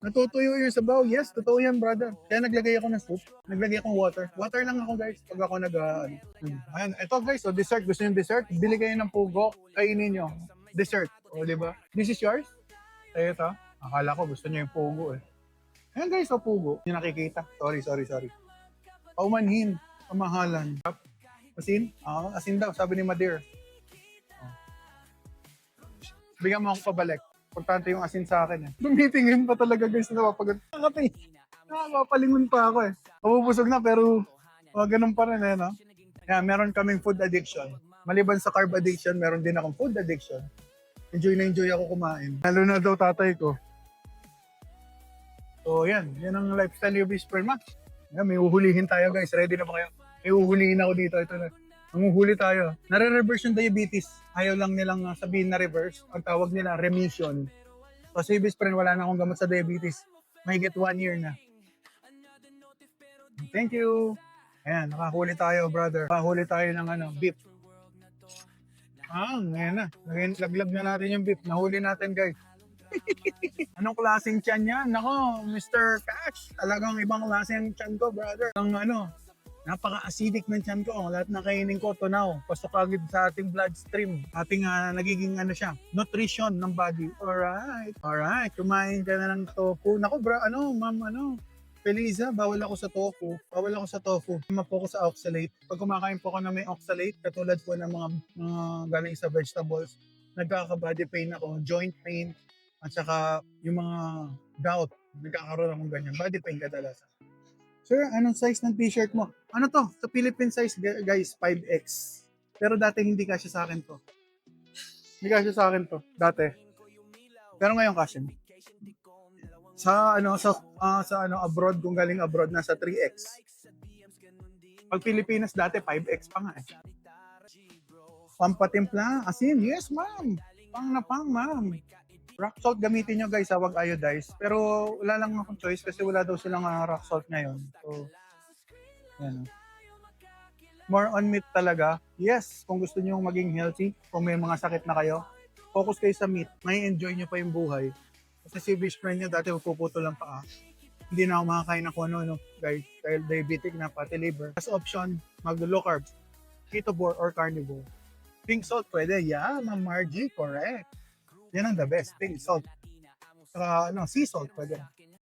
Natutuyo yung sabaw. Yes, totoo yan, brother. Kaya naglagay ako ng soup. Naglagay akong water. Water lang ako, guys, pag ako Ayan, ito guys, so dessert. Gusto niyo dessert? Bili kayo ng pugo. Kainin nyo. Dessert. O, di ba? This is yours? Kaya ito. Akala ko gusto niyo yung pugo eh. Ayan guys, so pugo. Yung nakikita. Sorry. Paumanhin. Pamahalan. Asin? Asin daw, sabi ni Madir. Bigyan mo ako pabalik. Importante yung asin sa akin eh. Tumitingin pa talaga guys na Nakapalingon pa ako eh. Mabubusog na pero ganun pa rin eh, no? Kaya meron kaming food addiction. Maliban sa carb addiction, meron din akong food addiction. Enjoy na enjoy ako kumain. Lalo na daw tatay ko. So yan ang lifestyle ni Whisper Max. Yan, may uhulihin tayo guys. Ready na ba kayo? May uhulihin ako dito. Ito na. Manguhuli tayo. Nare-reverse yung diabetes. Ayaw lang nilang sabihin na reverse. Ang tawag nila remission. Kasi Whisper, wala na akong gamot sa diabetes. Mahigit 1 year na. Thank you. Ayan, nakahuli tayo, brother. Nakahuli tayo ng beef. Ayan na. Laglag na natin yung beef. Nahuli natin, guys. Anong klaseng tiyan yan? Nako, Mr. Cash. Talagang ibang klaseng tiyan ko, brother. Napaka-acidic ng tiyan ko. Lahat na kainin ko, tunaw. Pasok agad sa ating bloodstream. Ating nagiging nutrition ng body. Alright. Kumain ka na ng tofu. Nako, ma'am, Feliza, bawal ako sa tofu. Ma-focus sa oxalate. Pag kumakain po ako na may oxalate, katulad po ng mga galing sa vegetables, nagkaka-body pain ako, joint pain, at saka yung mga gout, nagkakaroon akong ganyan. Body pain kadalasan. Sir, anong size ng t-shirt mo? Ano to? Sa Philippine size, guys, 5X. Pero dati hindi kasya sa akin to. Dati. Pero ngayon kasya. Sa abroad, kung galing abroad, nasa 3X. Pag Pilipinas dati, 5X pa nga eh. Pampatimpla, asin, yes ma'am. Pang, ma'am. Rock salt gamitin nyo guys, wag iodize. Pero wala lang akong choice kasi wala daw silang rock salt ngayon. So, yan. More on meat talaga. Yes, kung gusto nyo maging healthy, kung may mga sakit na kayo, focus kayo sa meat. May enjoy nyo pa yung buhay. Kasi si best friend niya dati puputo lang pa. Hindi na ako makakain ng no, guys. Dahil diabetic na, pati liver. As option, mag-low carb, ketovore or carnivore. Pink salt pwede. Yeah, Ma'am Margie, correct. Yan ang the best. Pink salt. Saka, sea salt pwede.